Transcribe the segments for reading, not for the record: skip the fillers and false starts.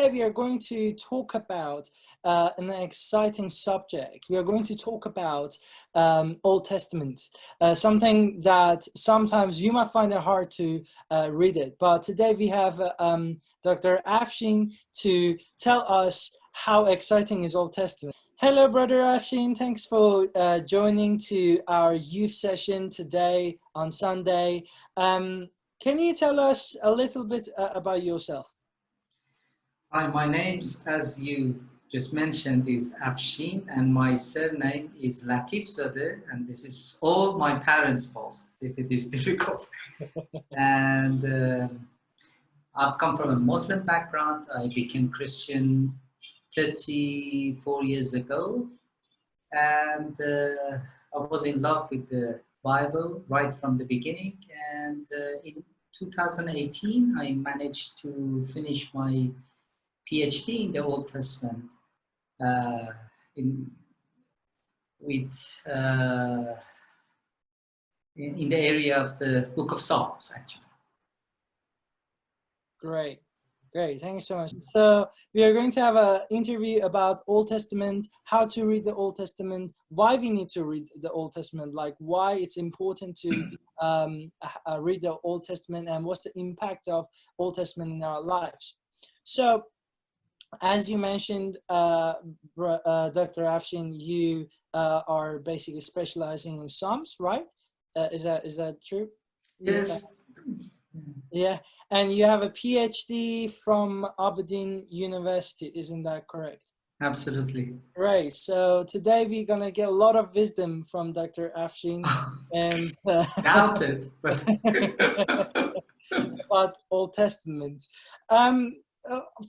today we are going to talk about an exciting subject. We are going to talk about Old Testament, something that sometimes you might find it hard to read it. But today we have Dr. Afshin to tell us how exciting is Old Testament. Hello, Brother Afshin. Thanks for joining to our youth session today on Sunday. Can you tell us a little bit about yourself? Hi, my name's, as you just mentioned, is Afshin, and my surname is Latifzadeh, and this is all my parents' fault if it is difficult. And I've come from a Muslim background. I became Christian 34 years ago, and I was in love with the Bible right from the beginning. And in 2018, I managed to finish my PhD in the Old Testament in the area of the Book of Psalms, actually. Great. Thank you so much. So we are going to have an interview about Old Testament, how to read the Old Testament, why we need to read the Old Testament, like why it's important to read the Old Testament, and what's the impact of Old Testament in our lives. So, as you mentioned, Dr. Afshin, you are basically specializing in Psalms, right? Is that true? Yes. Yeah, and you have a PhD from Aberdeen University, isn't that correct? Absolutely. Right. So today we're gonna get a lot of wisdom from Dr. Afshin and Doubt it, but about Old Testament.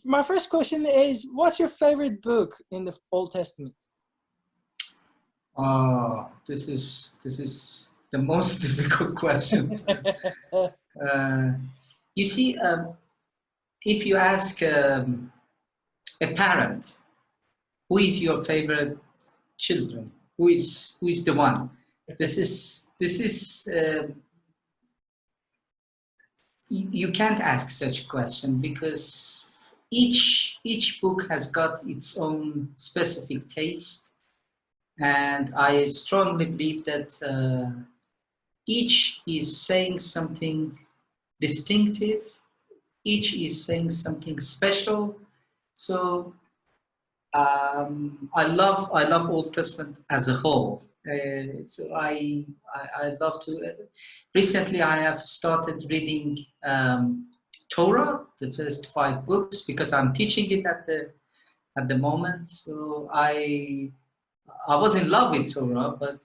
My first question is, what's your favorite book in the Old Testament? This is the most difficult question. You see, if you ask a parent, who is your favorite children? Who is the one? This is you can't ask such a question, because each book has got its own specific taste, and I strongly believe that each is saying something distinctive, each is saying something special. So I love Old Testament as a whole. So I love to. Recently, I have started reading Torah, the first 5 books, because I'm teaching it at the moment. So I was in love with Torah, but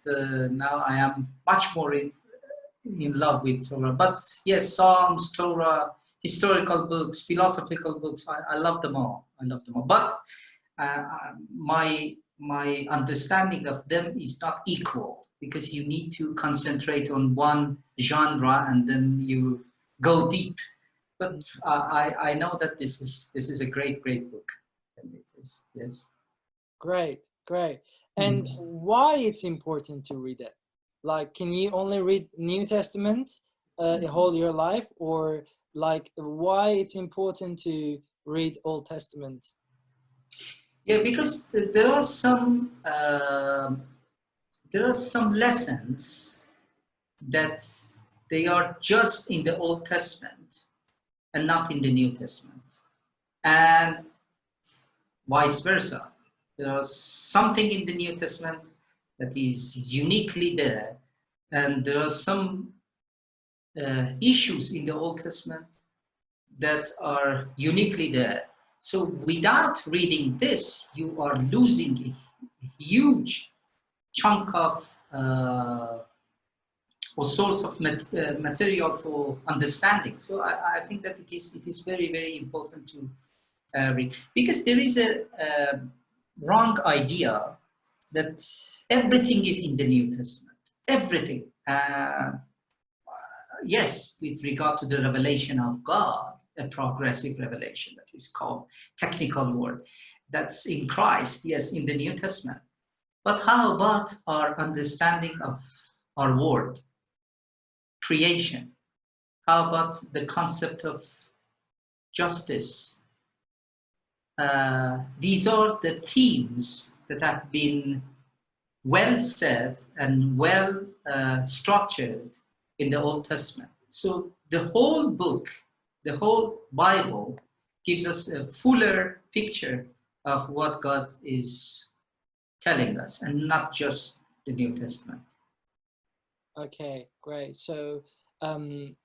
now I am much more in love with Torah. But yes, Psalms, Torah, historical books, philosophical books, I love them all. But my understanding of them is not equal, because you need to concentrate on one genre and then you go deep. But I know that this is a great book. And it is, yes. Great. And why it's important to read it? Like, can you only read New Testament whole your life, or like why it's important to read Old Testament? Yeah, because there are some lessons that they are just in the Old Testament and not in the New Testament, and vice versa. There is something in the New Testament that is uniquely there, and there are some issues in the Old Testament that are uniquely there. So without reading this, you are losing a huge chunk of or source of material for understanding. So I think that it is very, very important to read, because there is a wrong idea that everything is in the New Testament. Everything. Yes, with regard to the revelation of God, a progressive revelation that is called technical word, that's in Christ, yes, in the New Testament. But how about our understanding of our world, creation? How about the concept of justice, these are the themes that have been well said and well structured in the Old Testament. So the whole book, the whole Bible, gives us a fuller picture of what God is telling us, and not just the New Testament. Okay, great. So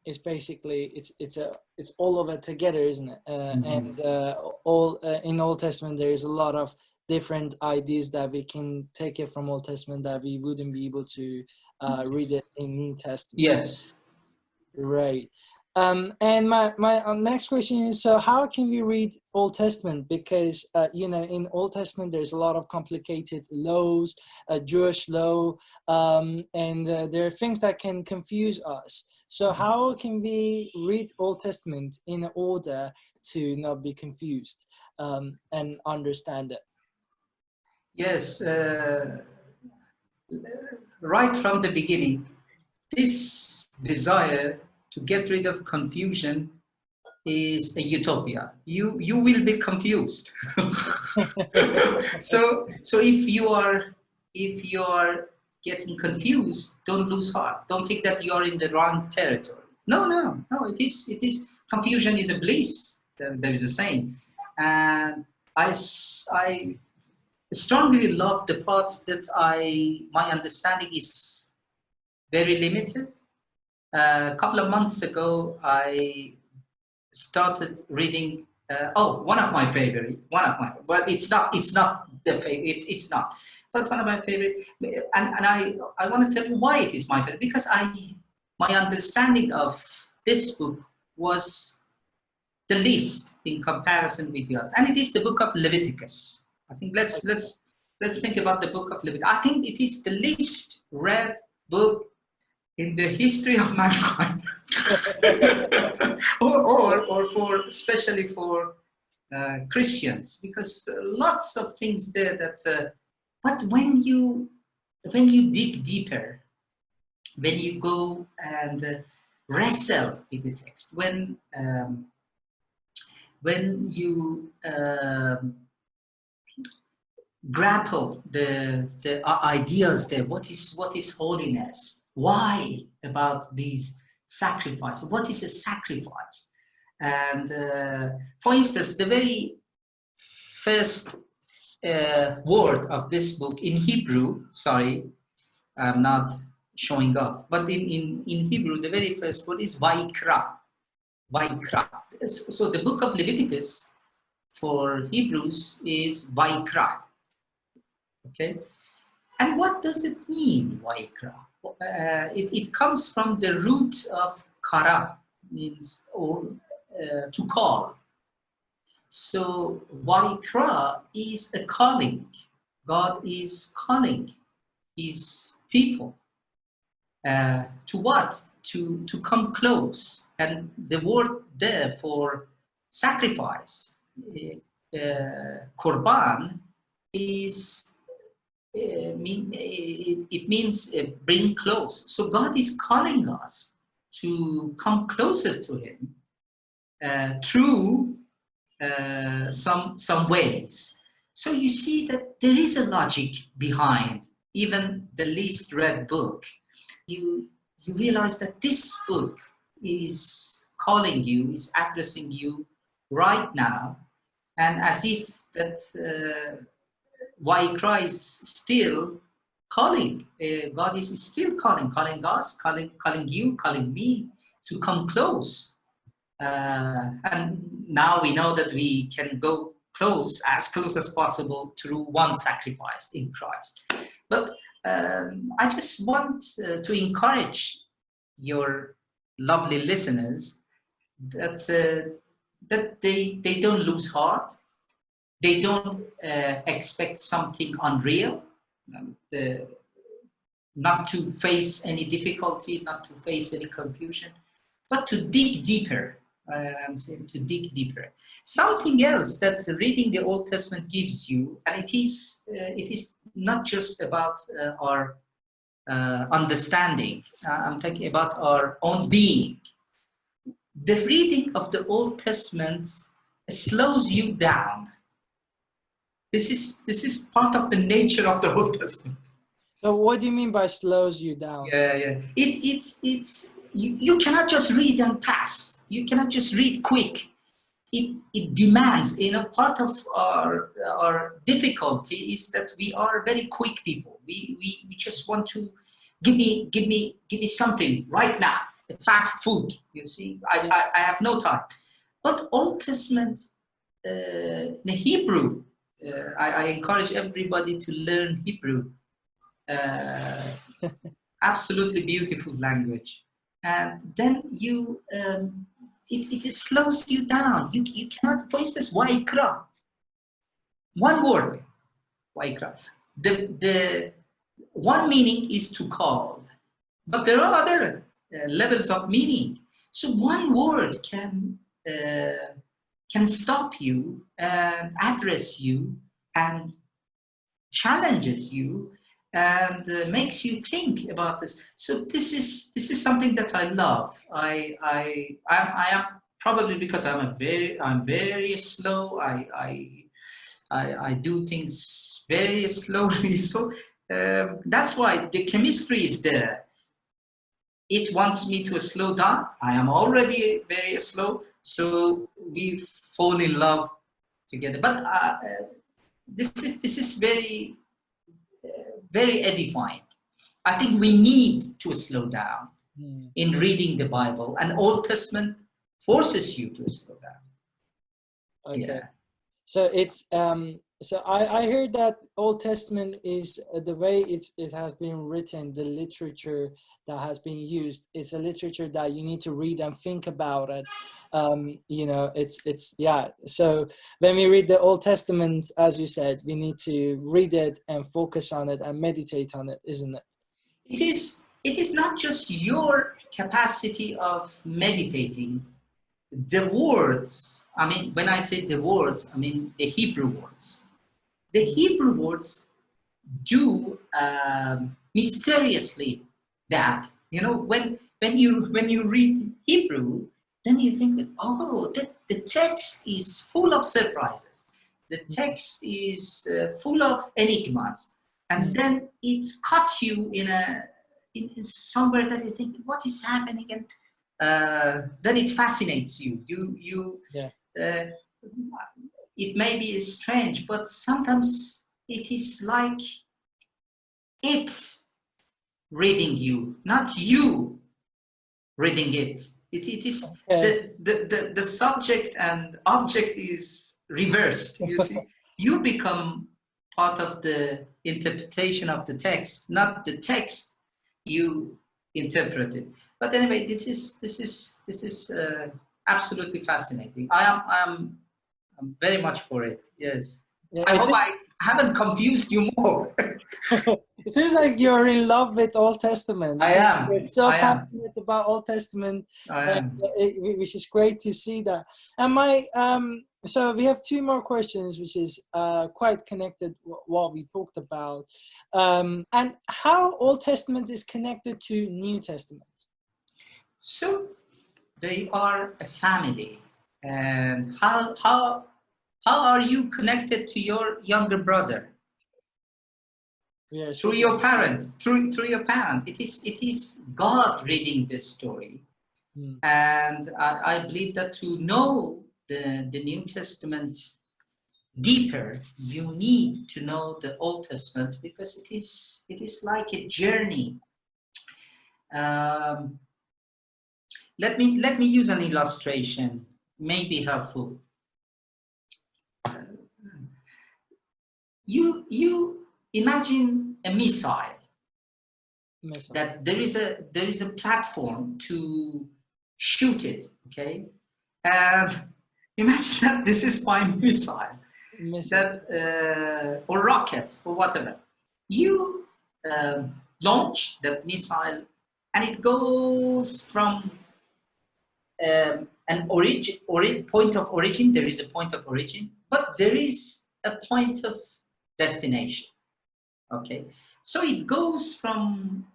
it's basically it's all of it together, isn't it? And all in Old Testament there is a lot of different ideas that we can take it from Old Testament that we wouldn't be able to read it in New Testament. Yes. Right. And my next question is, so how can we read Old Testament? Because, you know, in Old Testament, there's a lot of complicated laws, Jewish law, and there are things that can confuse us. So how can we read Old Testament in order to not be confused and understand it? Yes. Right from the beginning, this desire to get rid of confusion is a utopia. You will be confused. so if you are getting confused, don't lose heart. Don't think that you are in the wrong territory. No. It is confusion is a bliss. There is a saying, and I strongly love the parts that my understanding is very limited. A couple of months ago, I started reading. One of my favorite. But it's not the favorite. It's not. But one of my favorite. And I want to tell you why it is my favorite, because my understanding of this book was the least in comparison with the others, and it is the book of Leviticus. I think let's think about the book of Leviticus. I think it is the least read book in the history of mankind, or for especially for Christians, because lots of things there that. But when you dig deeper, when you go and wrestle with the text, when you grapple the ideas there, what is holiness? Why about these sacrifices? What is a sacrifice? And for instance, the very first word of this book in Hebrew, sorry, I'm not showing off, but in Hebrew, the very first word is Vaikra. Vaikra. So the book of Leviticus for Hebrews is Vaikra. Okay, and what does it mean, Vaikra? It comes from the root of kara, means to call. So Vaikra is a calling. God is calling his people to what? To come close. And the word there for sacrifice, korban, is it means bring close. So God is calling us to come closer to him through some ways. So you see that there is a logic behind even the least read book. You realize that this book is calling you, is addressing you right now, and as if that Vaikra is still calling. God is still calling us, calling you, calling me to come close. And now we know that we can go as close as possible through one sacrifice in Christ. But I just want to encourage your lovely listeners that they don't lose heart. They don't expect something unreal, not to face any difficulty, not to face any confusion, but to dig deeper. I'm saying to dig deeper. Something else that reading the Old Testament gives you, and it is not just about our understanding. I'm talking about our own being. The reading of the Old Testament slows you down. this is part of the nature of the Old Testament. So what do you mean by slows you down? Yeah. It's you cannot just read and pass. You cannot just read quick. It demands, part of our difficulty is that we are very quick people. We just want to give me something right now, fast food. You see, I have no time. But Old Testament, the Hebrew, I encourage everybody to learn Hebrew. Absolutely beautiful language, and then it slows you down. You cannot, for instance, Waikra, one word, Waikra. The one meaning is to call, but there are other levels of meaning. So one word can stop you and address you and challenges you and makes you think about this. So this is something that I love. I am probably because I'm very slow. I do things very slowly. So that's why the chemistry is there. It wants me to slow down. I am already very slow, so we fall in love together. But this is very edifying. I think we need to slow down in reading the Bible, and Old Testament forces you to slow down. Okay. Yeah. So it's so I heard that Old Testament is the way it has been written, the literature that has been used is a literature that you need to read and think about it. It's yeah. So when we read the Old Testament, as you said, we need to read it and focus on it and meditate on it, isn't it? It is not just your capacity of meditating. The words, I mean, when I say the words, I mean the Hebrew words. The Hebrew words do mysteriously that, when you read Hebrew, then you think that, the text is full of surprises. The text is full of enigmas, and then it's caught you in somewhere that you think, what is happening? And then it fascinates you. It may be strange, but sometimes it is like it reading you, not you reading it. It is the subject and object is reversed. You see, you become part of the interpretation of the text, not the text you interpret it. But anyway, this is absolutely fascinating. I'm very much for it. Yes. Yeah, I hope I haven't confused you more. It seems like you're in love with Old Testament. I am. You're so passionate about Old Testament, which is great to see that. And so we have two more questions, which is quite connected what we talked about, and how Old Testament is connected to New Testament. So they are a family, and how are you connected to your younger brother? Yes. Through your parent, through your parent. It is God reading this story, and I believe that to know the New Testament deeper, you need to know the Old Testament, because it is like a journey. Let me use an illustration, may be helpful. You imagine a missile. That there is a platform to shoot it. Okay, and imagine that this is my missile. That or rocket or whatever. You launch that missile, and it goes from an point of origin. There is a point of origin, but there is a point of destination. Okay, so it goes from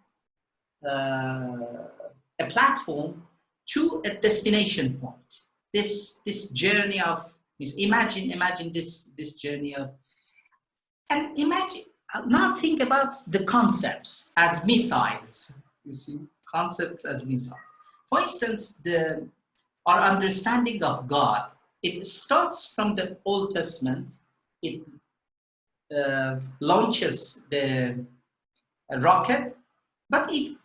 a platform to a destination point. This journey of imagine this journey of And imagine, now think about the concepts as missiles. You see, concepts as missiles. For instance, our understanding of God, it starts from the Old Testament. It launches the rocket, but it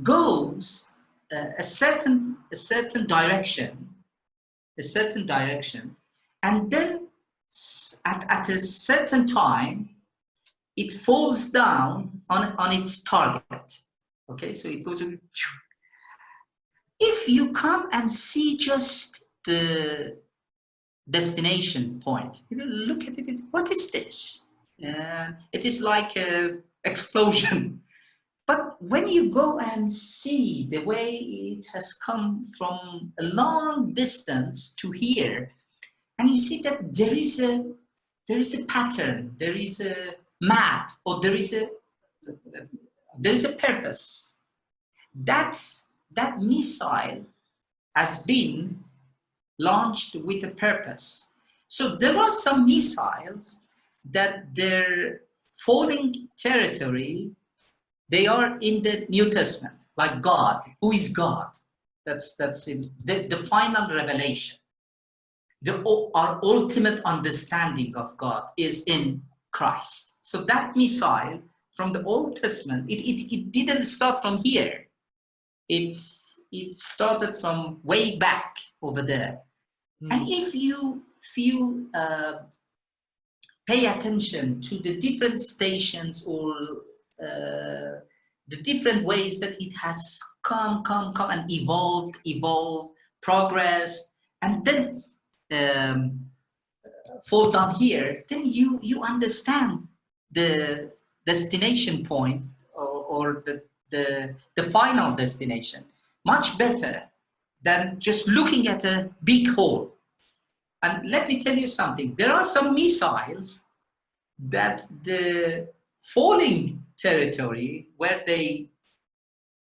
goes a certain direction, and then at a certain time, it falls down on its target. Okay, so it goes. If you come and see just the destination point, look at it. What is this? It is like an explosion. But when you go and see the way it has come from a long distance to here, and you see that there is a pattern, there is a map, or there is a purpose. That missile has been launched with a purpose. So there are some missiles that their falling territory, they are in the New Testament, like God. Who is God? That's in the final revelation. Our ultimate understanding of God is in Christ. So that missile from the Old Testament, it didn't start from here. It started from way back over there. And if you pay attention to the different stations or the different ways that it has come and evolved, progressed, and then fall down here, then you understand the destination point or the final destination much better than just looking at a big hole. And let me tell you something, there are some missiles that the falling territory where they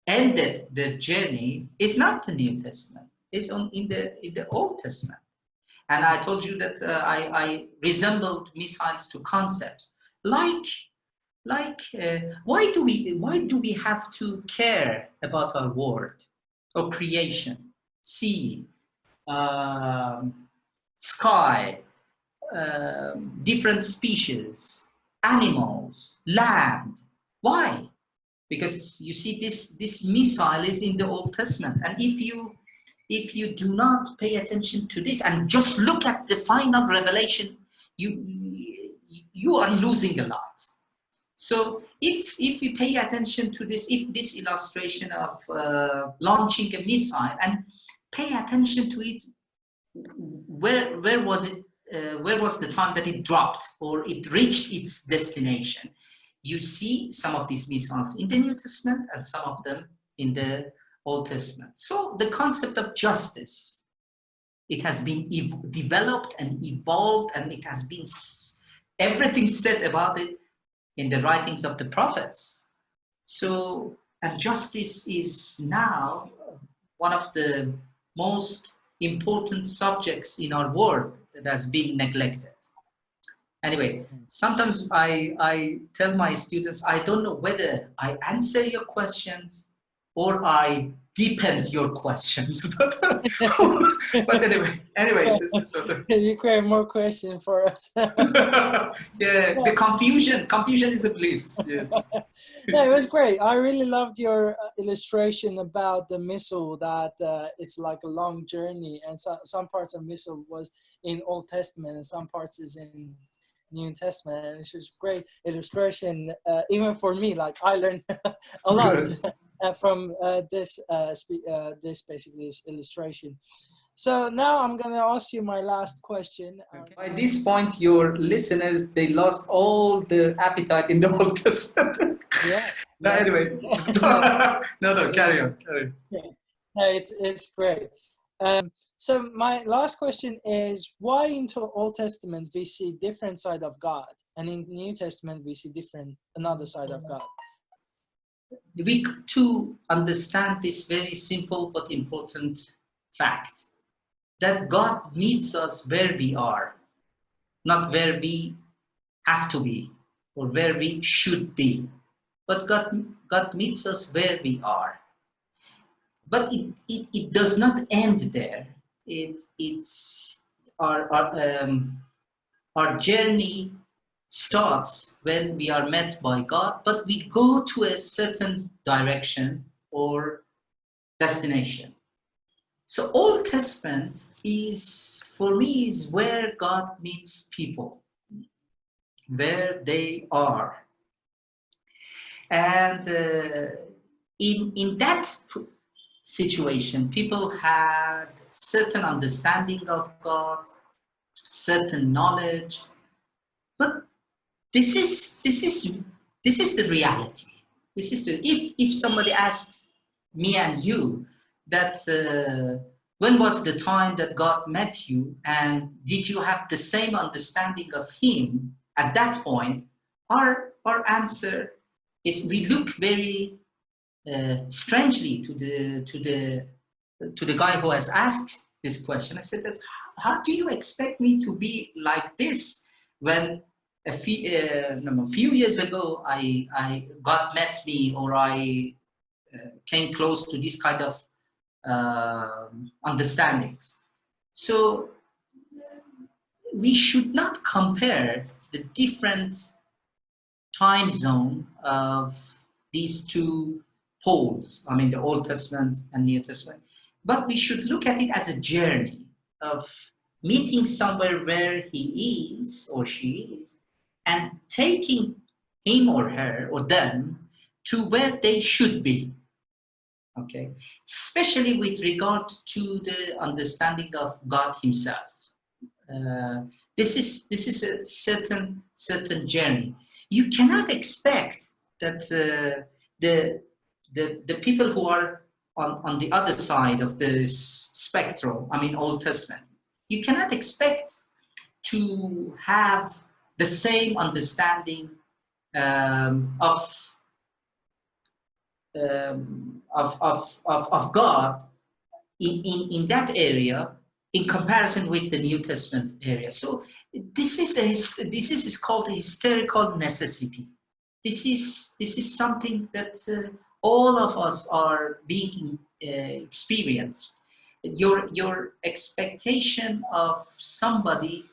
ended their journey is not the New Testament, it's in the Old Testament. And I told you that I resembled missiles to concepts. Why do we have to care about our world or creation, sea, sky, different species, animals, land? Why? Because you see, this missile is in the Old Testament, and if you do not pay attention to this and just look at the final revelation, you are losing a lot. So if you pay attention to this, if this illustration of launching a missile, and pay attention to it, where was it? Where was the time that it dropped or it reached its destination? You see some of these missiles in the New Testament and some of them in the Old Testament. So the concept of justice, it has been developed and evolved, and it has been everything said about it in the writings of the prophets. So, and justice is now one of the most important subjects in our world that has been neglected. Anyway, sometimes I tell my students, I don't know whether I answer your questions or I deepened your questions. But anyway, this is sort of... You create more questions for us. Yeah, the confusion is a bliss, yes. No, it was great. I really loved your illustration about the missile, that it's like a long journey, and some parts of missile was in Old Testament and some parts is in New Testament, and it's just great illustration. Even for me, like I learned a lot from this basically illustration. So now I'm going to ask you my last question. Okay. By this point, your listeners, they lost all their appetite in the Old Testament. Yeah. No, anyway. No, carry on. Yeah. No, it's great. So my last question is, why in the Old Testament we see different side of God, and in the New Testament we see another side of God? We to understand this very simple but important fact, that God meets us where we are, not where we have to be or where we should be. But God meets us where we are. But it does not end there. It's our journey starts when we are met by God, but we go to a certain direction or destination. So Old Testament is, for me, is where God meets people, where they are. And in that situation, people had certain understanding of God, certain knowledge, but this is the reality. This is the, if somebody asks me and you that when was the time that God met you and did you have the same understanding of him at that point, our answer is we look very strangely to the guy who has asked this question. I said that how do you expect me to be like this when a few years ago God met me, or I came close to this kind of understandings. So we should not compare the different time zone of these two poles, I mean the Old Testament and New Testament, but we should look at it as a journey of meeting somewhere where he is or she is and taking him or her or them to where they should be. Okay, especially with regard to the understanding of God himself. This is a certain journey. You cannot expect that the people who are on the other side of this spectrum, I mean Old Testament, you cannot expect to have the same understanding of God in that area in comparison with the New Testament area. So this is called a historical necessity. This is something that all of us are being experienced. Your expectation of somebody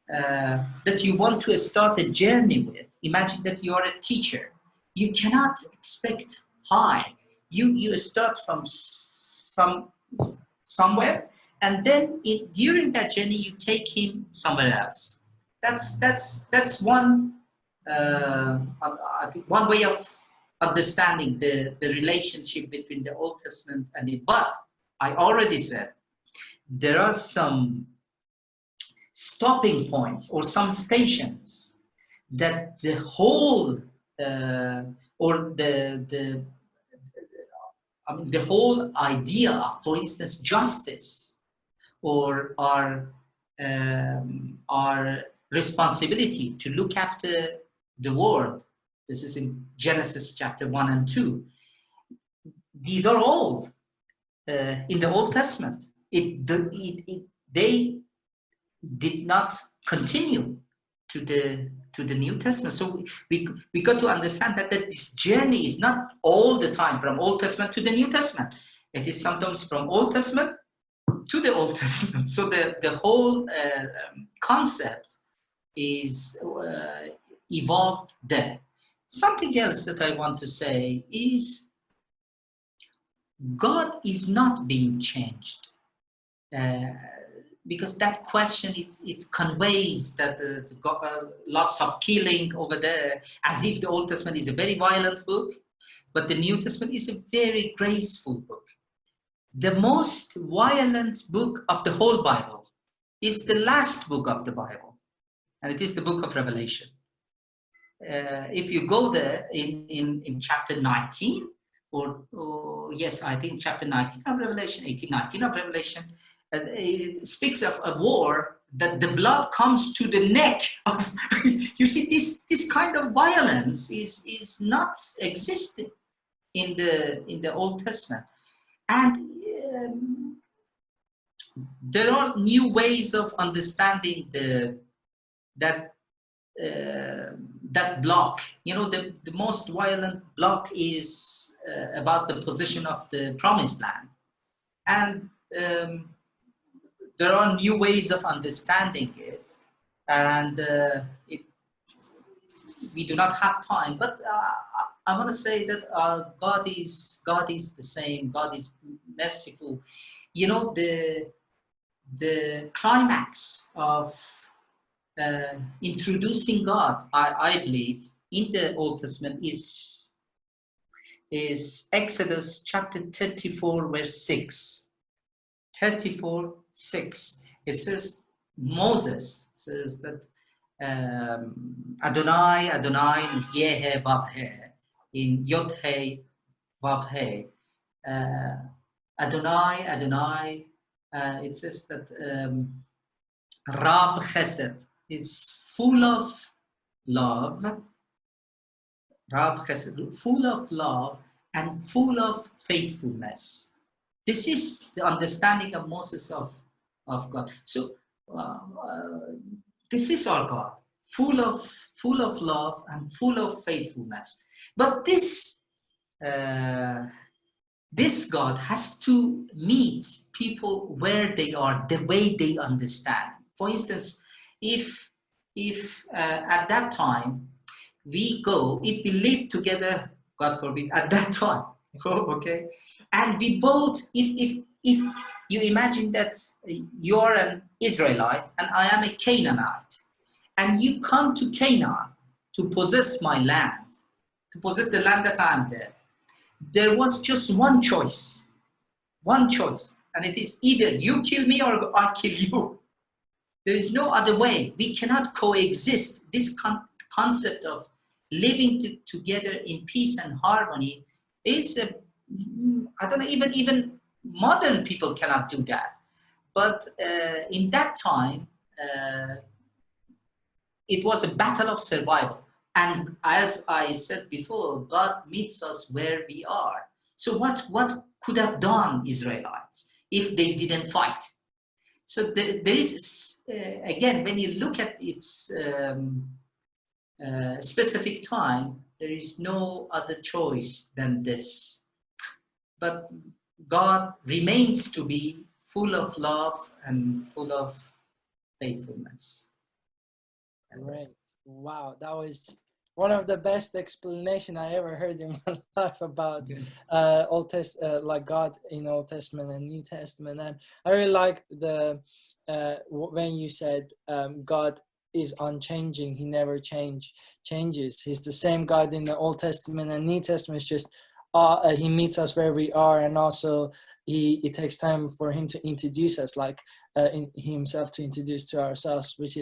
that you want to start a journey with. Imagine that you are a teacher. You cannot expect high. You start from somewhere, and then during that journey you take him somewhere else. That's one I think one way of understanding the relationship between the Old Testament and it. But I already said there are some stopping points or some stations that the whole or the whole idea of, for instance, justice or our responsibility to look after the world. This is in Genesis chapter 1 and 2. These are all in the Old Testament. They did not continue to the New Testament. So we got to understand that this journey is not all the time from Old Testament to the New Testament. It is sometimes from Old Testament to the Old Testament. So the whole concept is evolved there. Something else that I want to say is God is not being changed. Because that question, it conveys that lots of killing over there, as if the Old Testament is a very violent book, but the New Testament is a very graceful book. The most violent book of the whole Bible is the last book of the Bible, and it is the book of Revelation. If you go there in chapter 19, or yes, I think chapter 19 of Revelation, 18, 19 of Revelation, it speaks of a war that the blood comes to the neck of. You see, this kind of violence is not existing in the Old Testament, and there are new ways of understanding that that block. You know, the most violent block is about the position of the promised land. And there are new ways of understanding it. And we do not have time, but I want to say that God is the same. God is merciful. You know, the climax of introducing God, I believe, in the Old Testament is Exodus chapter 34, verse 6. 34:6. It says, Moses says that Adonai, Adonai is Yehe Vav-He, in Yod-He Vav-He. Adonai, Adonai, it says that Rav Chesed, it's full of love, Rav Chesed, full of love and full of faithfulness. This is the understanding of Moses of God. So this is our God, full of love and full of faithfulness. But this God has to meet people where they are, the way they understand. For instance, if at that time if we live together, God forbid, at that time, okay, and we both, if you imagine that you're an Israelite and I am a Canaanite, and you come to Canaan to possess my land, to possess the land that I'm there was just one choice, and it is either you kill me or I kill you. There is no other way. We cannot coexist. This concept of living together in peace and harmony is, I don't know, even modern people cannot do that. But in that time, it was a battle of survival. And as I said before, God meets us where we are. So what could have done Israelites if they didn't fight? So there is, again, when you look at its specific time, there is no other choice than this. But God remains to be full of love and full of faithfulness. Great. Wow, that was one of the best explanation I ever heard in my life about like God in Old Testament and New Testament. And I really like the when you said God is unchanging, he never changes. He's the same God in the Old Testament and New Testament. It's just he meets us where we are, and also it takes time for him to introduce us, like himself to introduce to ourselves, which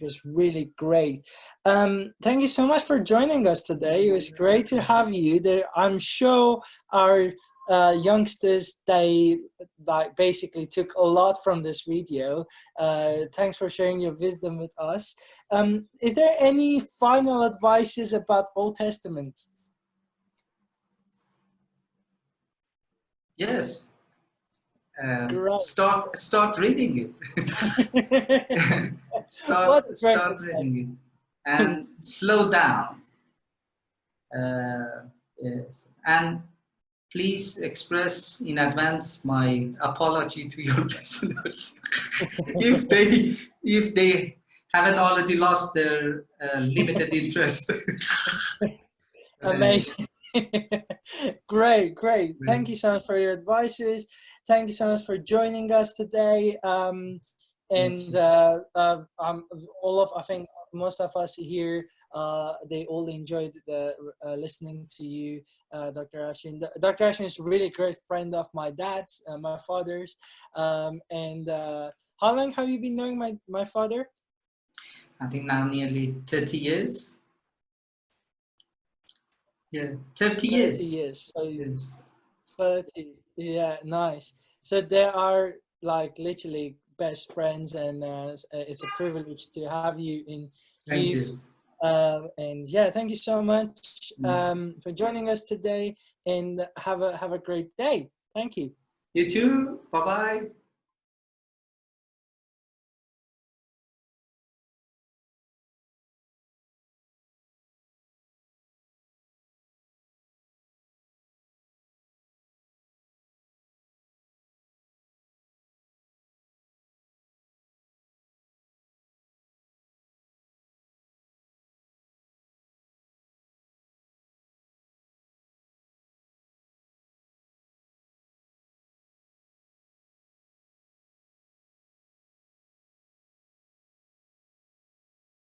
was really great. Thank you so much for joining us today. It was great to have you there. I'm sure our youngsters, they like basically took a lot from this video. Thanks for sharing your wisdom with us. Is there any final advices about Old Testament? Yes. Start reading it. start reading it and slow down. Yes. And please express in advance my apology to your listeners if they haven't already lost their limited interest. Amazing. Great. Thank you so much for your advices. Thank you so much for joining us today. And I think most of us here, they all enjoyed listening to you, Dr. Afshin. Dr. Afshin is a really great friend of my dad's, my father's. And how long have you been knowing my father? I think now nearly 30 years. Yeah, 30 years. 30 years. So yes. 30. Yeah, nice. So they are like literally best friends, and it's a privilege to have you in youth. And yeah, thank you so much for joining us today, and have a great day. Thank you. You too. Bye-bye.